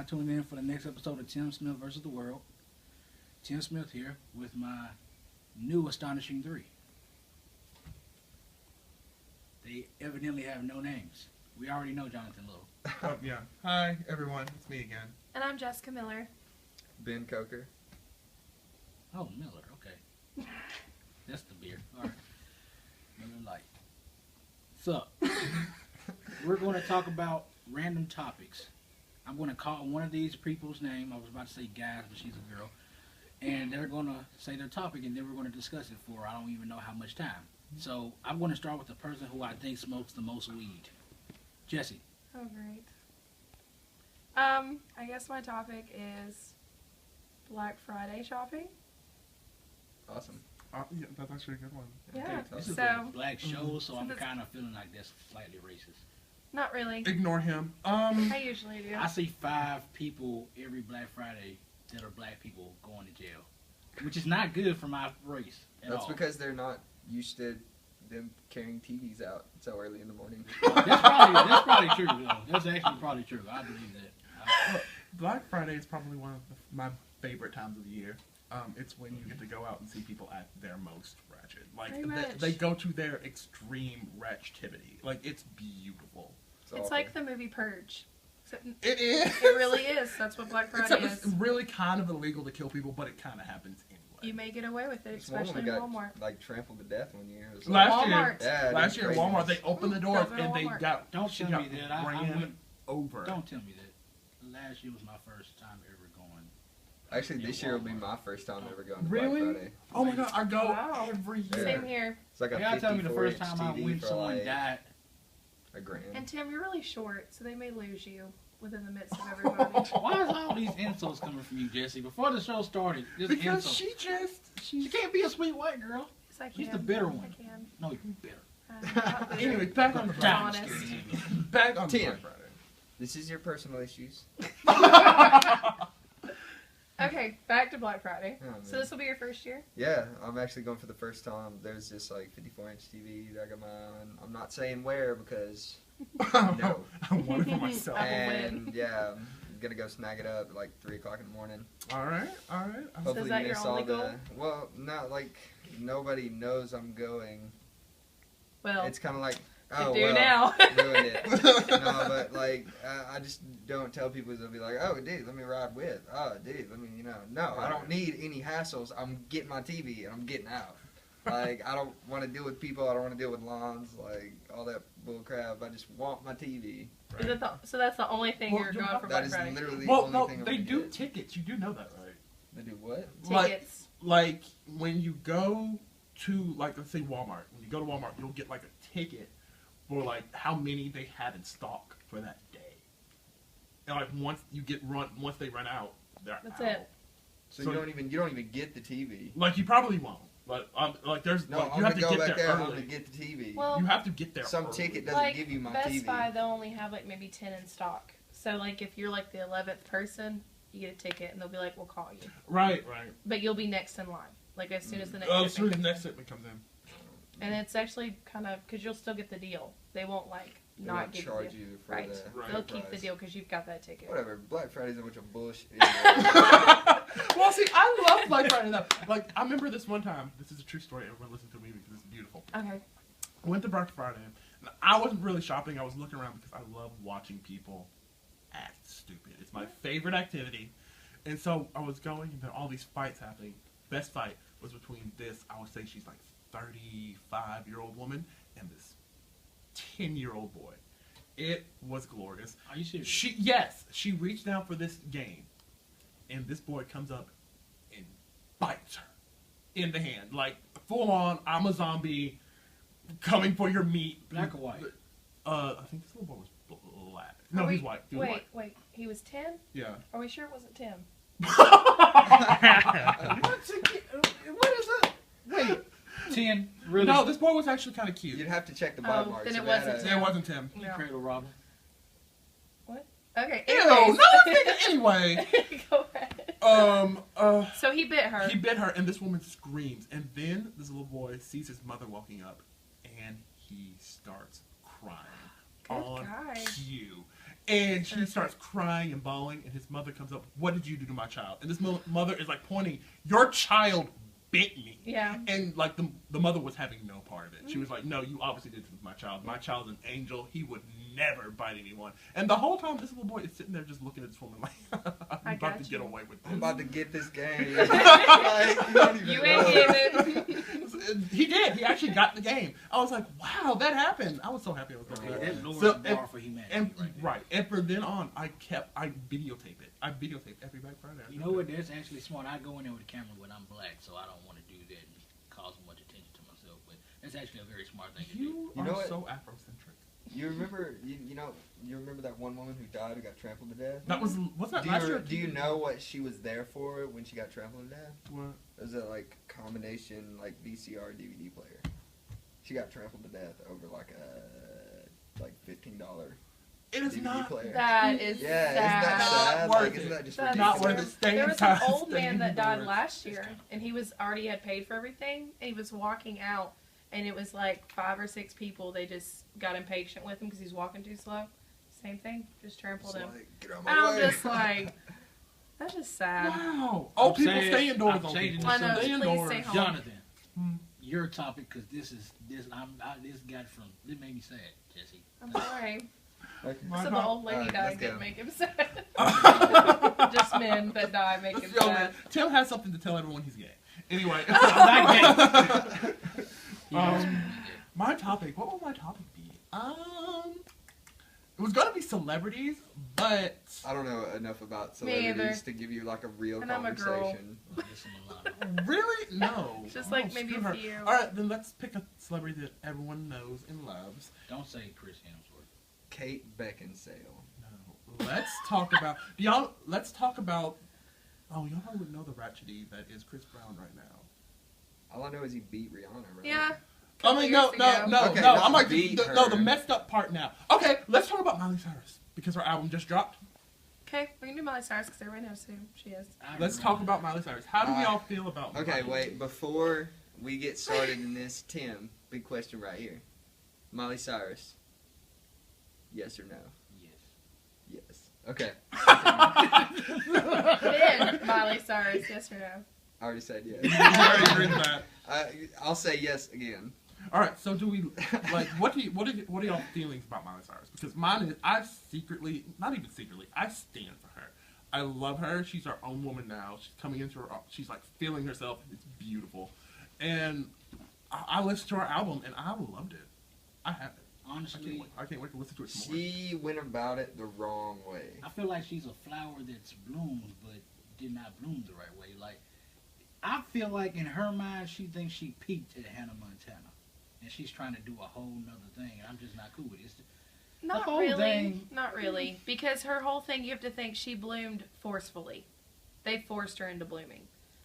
y'all tuning in for the next episode of Tim Smith versus the World. Tim Smith here with my new astonishing three. They evidently have no names. We already know Jonathan Lowe. Oh, yeah. Hi, everyone. It's me again. And I'm Jessica Miller. Ben Coker. Oh, Miller, okay. That's the beer. All right. Miller Lite. So, we're going to talk about random topics. I'm going to call one of these people's name. I was about to say guys, but she's a girl. And they're going to say their topic, and then we're going to discuss it for I don't even know how much time. So, I'm going to start with the person who I think smokes the most weed. Jesse. Oh, great. I guess my topic is Black Friday shopping. Awesome. Yeah, that's actually a good one. Yeah. This is So, a black show, so I'm since it's- kind of feeling like that's slightly racist. not really. Ignore him. I usually do. I see 5 people every Black Friday that are black people going to jail, which is not good for my race at That's all. because they're not used to them carrying TVs out so early in the morning. That's probably true. Though. That's actually probably true. I believe that. Black Friday is probably one of my favorite times of the year. It's when you get to go out and see people at their most ratchet. Like, Very much. they go to their extreme wretchedity. Like, it's beautiful. It's awful. like the movie Purge. Except It is. it really is. That's what Black Friday Except it's is. really kind of illegal to kill people, but it kind of happens anyway. You may get away with it, This woman especially in got Walmart. like trampled to death one year. It was Last year, Walmart. Yeah, last year at crazy. Walmart, they opened the doors Don't go to and they Walmart. got Don't she tell me got that. I ran went. over. Don't tell me that. Last year was my first time ever going. Actually, Yeah, this year will be Walmart. my first time ever going to Really? Black Friday. Oh my god, I go Wow. every Yeah. year. Same here. It's like a Y'all tell me the 54-inch first time I TV went, for someone like died. $1,000. And Tim, you're really short, so they may lose you within the midst of everybody. Why is all these insults coming from you, Jesse? Before the show started, just Because insults. she She can't be a sweet white girl. Yes, I can. She's the bitter one. I can. No, you're bitter. I'm not bitter. Anyway, back on the Down. honest. back on the Tim. Black Friday. This is your personal issues. Okay, back to Black Friday. Oh, So man. this will be your first year? Yeah, I'm actually going for the first time. There's this like 54-inch TV that I got mine. I'm not saying where because no. I want it for myself. I will And win. yeah, I'm gonna go snag it up at like 3 o'clock in the morning. All right. Hopefully that your miss only all the. goal? Well, not like nobody knows I'm going. Well, It's kind of like you oh do well, now. ruined it. No, but like I just don't tell people. They'll be like, oh dude, let me ride with. Oh dude, let me No, I don't need any hassles. I'm getting my TV and I'm getting out. Like I don't want to deal with people. I don't want to deal with lawns. Like all that bull crap. I just want my TV. Is it so that's the only thing Well, you're you going have- for That Black is Friday? literally the Well, only no, thing I'm they gonna do get. tickets. You do know that, right? They do what? Tickets. Like when you go to like let's say Walmart. When you go to Walmart, you'll get like a ticket for like how many they have in stock for that day. And like once they run out, they're That's out. it. So, So- you don't even get the TV. Like you probably won't. But like there's No, like, I'm you have gonna to go get back there there. I'm early. gonna get the TV. Well, You have to get there. Some early. ticket doesn't like give you my Best TV. Buy, they'll only have like maybe 10 in stock. So like if you're like the 11th person, you get a ticket and they'll be like, we'll call you. Right. But you'll be next in line. Like as soon as the next Oh, as soon shipment as the comes next in. shipment comes in. And it's actually kind of, because you'll still get the deal. They won't like They not won't give charge you the deal. you for Right. the Right. They'll keep the price. deal because you've got that ticket. Whatever. Black Friday's a bunch of bullshit. Well, see, I love Black Friday though. Like, I remember this one time. This is a true story. Everyone listen to me because it's beautiful. Okay. I went to Black Friday. And I wasn't really shopping. I was looking around because I love watching people act stupid. It's my favorite activity. And so I was going, and there are all these fights happening. Best fight was between this, I would say she's like 35-year-old woman, and this 10-year-old boy. It was glorious. Are you serious? She reached down for this game, and this boy comes up and bites her in the hand, like full on. I'm a zombie, coming for your meat. Black or white? I think this little boy was black. No, he's white. He was white. Wait. He was 10? Yeah. Are we sure it wasn't Tim? What is it? Wait. 10. Really? No, this boy was actually kind of cute. You'd have to check the bite Oh, marks. then it If had wasn't a- Tim. It wasn't Tim. You No. cradle robber. Okay. Ew, anyways. no, anyway. Go ahead. So he bit her. He bit her, and this woman screams. And then this little boy sees his mother walking up, and he starts crying Good on guy. cue. And she starts crying and bawling, and his mother comes up, "What did you do to my child?" And this mother is like pointing, "Your child bit me." Yeah. And like the mother was having no part of it. She was like, "No, you obviously did this with my child. My child's an angel. He would never bite anyone." And the whole time, this little boy is sitting there just looking at this woman like, "I'm about to get away with this." I'm about to get this game. Like, you don't even You know. ain't getting it. He did. He actually got the game. I was like, "Wow, that happened." I was so happy I was looking at it. That lowers So, the bar for humanity. And right there. and from then on, I videotape it. I videotape every Black Friday. You know what? That's actually smart. I go in there with a camera when I'm black, so I don't want to do that and cause much attention to myself. But that's actually a very smart thing to do. You You are know what? so Afrocentric. You remember, you remember that one woman who died who got trampled to death? That wasn't that last year? Do you know what she was there for when she got trampled to death? What? It was a like combination like VCR DVD player. She got trampled to death over like a $15 It is DVD not. player. That is Yeah, isn't sad. that sad? Not Like, worth isn't it. that just That's Not ridiculous? worth it. Stay There was inside, an old stay man that died indoors. last year, and he was already had paid for everything. And he was walking out, and it was like 5 or 6 people. They just got impatient with him because he's walking too slow. Same thing, just trampled It's him. like, get out And my I'm way. just like, that's just sad. Wow. I'm Old people saying- stay indoors. I'm Old changing people. I know, Stay please indoors. stay home. Jonathan, Hmm. your topic, because this got from this made me sad, Jesse. I'm sorry. Okay. My So the old lady Alright, died let's didn't go. make him sad. Just men that die make him Yo, man, sad. Tim has something to tell everyone he's gay. Anyway. I'm not gay. Um, my topic. What would my topic be? It was gonna be celebrities, but I don't know enough about Me either. celebrities to give you like a real And I'm a girl. conversation. really, no. Just like Oh, maybe screw a her. few. All right, then let's pick a celebrity that everyone knows and loves. Don't say Chris Hemsworth. Kate Beckinsale. No, let's talk about. Let's talk about. Oh, y'all probably wouldn't know the ratchety that is Chris Brown right now. All I know is he beat Rihanna, right? Yeah. I mean, no. Okay, I'm not like beat the her. messed up part now. Okay, let's talk about Miley Cyrus because her album just dropped. Okay, we can do Miley Cyrus because everybody knows who she is. Let's talk about Miley Cyrus. How do we all feel about? Okay, Miley? wait. Before we get started in this, Tim, big question right here. Miley Cyrus. Yes or no? Yes. Yes. Okay. Then Miley Cyrus, yes or no? I already said yes. I already agreed with that. I'll say yes again. All right, so do we like what are y'all feelings about Miley Cyrus? Because mine is I secretly, not even secretly, I stand for her. I love her. She's our own woman now. She's coming into her. She's like feeling herself. It's beautiful, and I listened to her album and I loved it. I have it. Honestly, I can't wait to listen to it some more. She went about it the wrong way. I feel like she's a flower that's bloomed but did not bloom the right way. Like, I feel like in her mind, she thinks she peaked at Hannah Montana, and she's trying to do a whole nother thing, and I'm just not cool with it. Not whole really. thing- Not really. Because her whole thing, you have to think she bloomed forcefully. They forced her into blooming.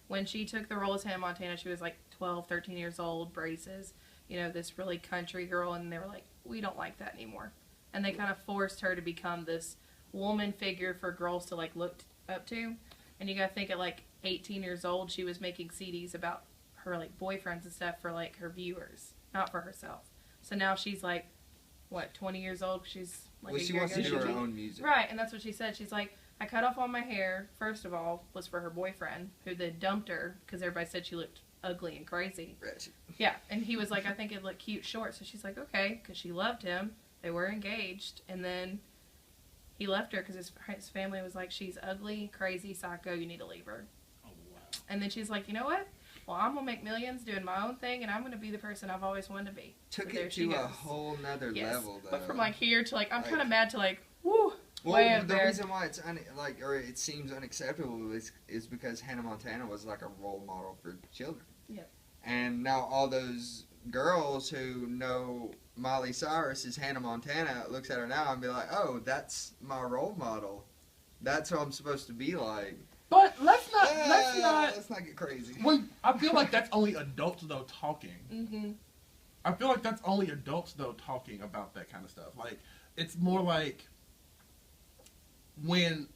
When she took the role as Hannah Montana, she was like 12, 13 years old, braces, you know, this really country girl, and they were like, we don't like that anymore. And they kind of forced her to become this woman figure for girls to like look up to. And you gotta think at like 18 years old, she was making CDs about her like boyfriends and stuff for like her viewers, not for herself. So now she's like, what, 20 years old? She's like Well, a she year wants to ago. do her own music. Right, and that's what she said. She's like, I cut off all my hair, first of all, was for her boyfriend, who then dumped her because everybody said she looked ugly and crazy. Ratchet. Yeah, and he was like, I think it looked cute short. So she's like, okay, because she loved him. They were engaged, and then he left her because his family was like, she's ugly, crazy, psycho, you need to leave her. Oh, wow. And then she's like, you know what? Well, I'm going to make millions doing my own thing, and I'm going to be the person I've always wanted to be. Took So there it she to a goes. whole nother Yes, level, though. but from like here to like, I'm Like- kind of mad to like, woo, Well, way up the there. reason why it's it seems unacceptable is because Hannah Montana was like a role model for children. Yep. And now all those girls who know Miley Cyrus is Hannah Montana looks at her now and be like, "Oh, that's my role model. That's who I'm supposed to be like." But let's not. Let's not get crazy. When I feel like that's only adults though talking. Mm-hmm. I feel like that's only adults though talking about that kind of stuff. Like it's more like when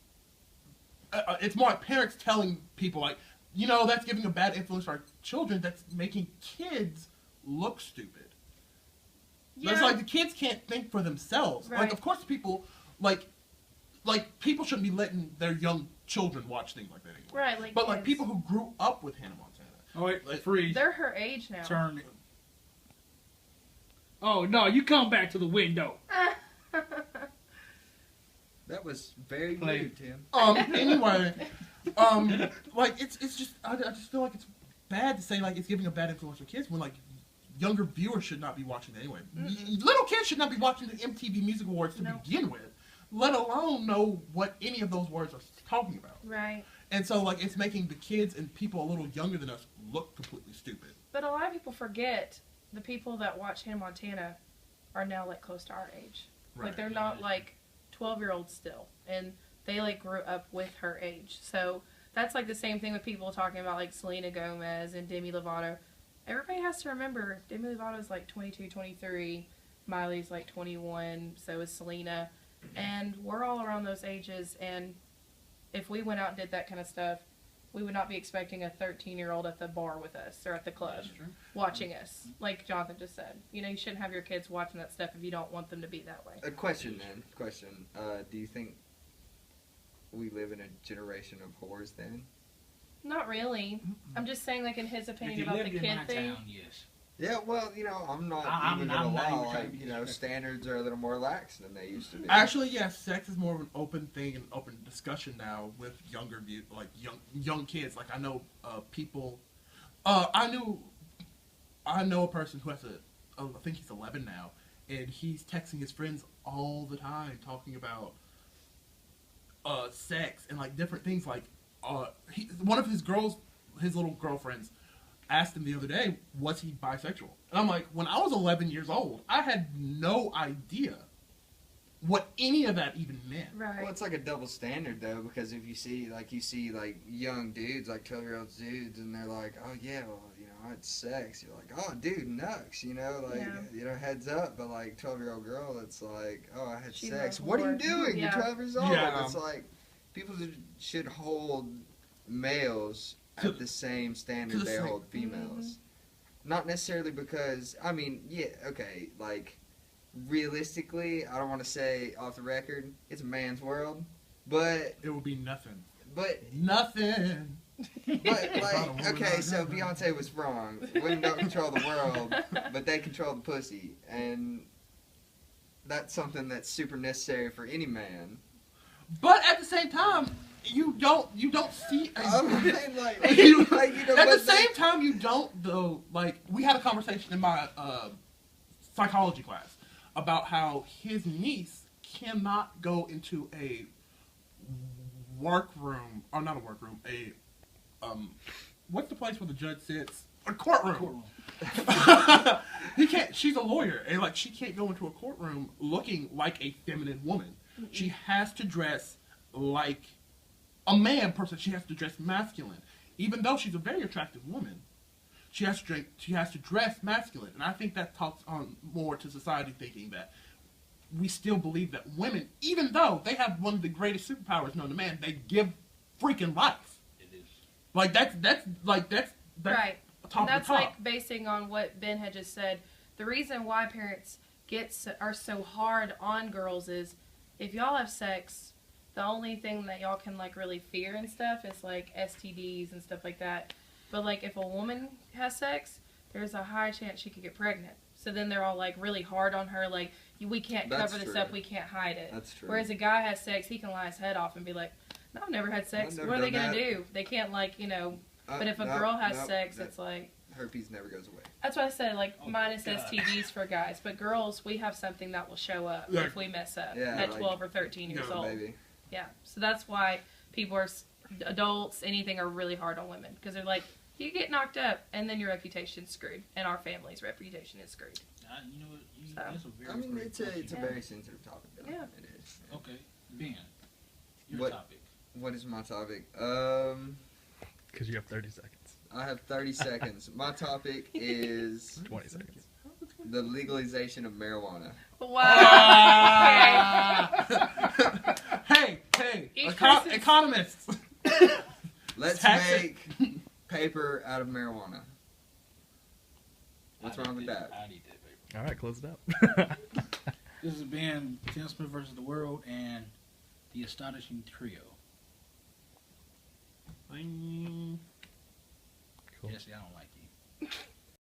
it's more like parents telling people like, you know, that's giving a bad influence to our children. That's making kids look stupid. Yeah. It's like the kids can't think for themselves. Like Right. of course people like like people shouldn't be letting their young children watch things like that anymore. Right, like But like kids. people who grew up with Hannah Montana. Oh wait, Like, freeze. They're her age now. Turn it. Oh no, you come back to the window. That was very Play. rude, Tim. Anyway, like it's just I just feel like it's bad to say like it's giving a bad influence to kids when like younger viewers should not be watching it anyway. Little kids should not be watching the MTV Music Awards to No. begin with, let alone know what any of those words are talking about. Right. And so like it's making the kids and people a little younger than us look completely stupid. But a lot of people forget the people that watch Hannah Montana are now like close to our age. Like they're not like 12-year-olds still, and they like grew up with her age. So that's like the same thing with people talking about like Selena Gomez and Demi Lovato. Everybody has to remember Demi Lovato's like 22, 23, Miley's like 21, so is Selena, and we're all around those ages. And if we went out and did that kind of stuff, we would not be expecting a 13-year-old at the bar with us or at the club That's true. watching us, like Jonathan just said. You know, you shouldn't have your kids watching that stuff if you don't want them to be that way. A question, then. Question. Do you think we live in a generation of whores then? Not really. I'm just saying, like, in his If opinion you about the lived in kid my thing. town, yes. Yeah, well, I'm not I'm even not gonna even lie. trying to Like, be disrespectful. standards are a little more lax than they used to be. Actually, yes, sex is more of an open thing and open discussion now with younger like young kids. Like I know people. I know a person who has I think he's 11 now, and he's texting his friends all the time talking about sex and like different things. Like one of his little girlfriends asked him the other day, was he bisexual? And I'm like, when I was 11 years old, I had no idea what any of that even meant. Right. Well, it's like a double standard though, because if you see young dudes, like 12-year-old dudes, and they're like, oh yeah, well, I had sex. You're like, oh dude, nuts, Yeah. heads up. But like 12-year-old girl, it's like, oh, I had She's sex. a What are you whore. doing? Yeah. You're 12 years old. Yeah. It's like people should hold males at the same standard the they same- hold females. Not necessarily because, like, realistically, I don't want to say off the record, it's a man's world, but It would be nothing. Nothing. like, okay, so Beyonce was wrong. Women don't control the world, but they control the pussy, and that's something that's super necessary for any man. But at the same time, you don't see. I mean, like, You- at At the same time, you don't though. Like we had a conversation in my psychology class about how his niece cannot go into a workroom, or not a workroom, what's the place where the judge sits? A courtroom. He can't. She's a lawyer, and like she can't go into a courtroom looking like a feminine woman. She has to dress like a man person. She has to dress masculine, even though she's a very attractive woman. She has to dress masculine, and I think that talks on more to society thinking that we still believe that women, even though they have one of the greatest superpowers known to man, they give freaking life. It is. Like that's Right. top And that's of the top. like basing on what Ben had just said. The reason why parents are so hard on girls is if y'all have sex, the only thing that y'all can like really fear and stuff is like STDs and stuff like that. But like if a woman has sex, there's a high chance she could get pregnant. So then they're all like really hard on her, like we can't That's cover this true. up, we can't hide it. That's true. Whereas a guy has sex, he can lie his head off and be like, no, I've never had sex. I've never What are they done gonna that. do? They can't like, but if a girl has sex, it's like, herpes never goes away. that's why I said like Oh, minus God. STDs for guys, but girls, we have something that will show up Yeah. if we mess up Yeah, at like- 12 or 13 years Yeah, old. Maybe. Yeah, so that's why people are adults, anything are really hard on women because they're like, you get knocked up and then your reputation's screwed, and our family's reputation is screwed. You know what? So. That's a very I mean, great it's a question. very sensitive topic. Though. Yeah. It is. Okay, Ben, your What? topic. What is my topic? Because you have 30 seconds. I have 30 seconds. My topic is 20 seconds. the legalization of marijuana. Wow. Hey, Each person's- economists. Let's Tax it. make paper out of marijuana. What's I wrong need with that- that? I need that paper. All right, close it up. This has been Tim Smith versus the World, and The Astonishing Trio. Bye. Cool. Jesse, I don't like you.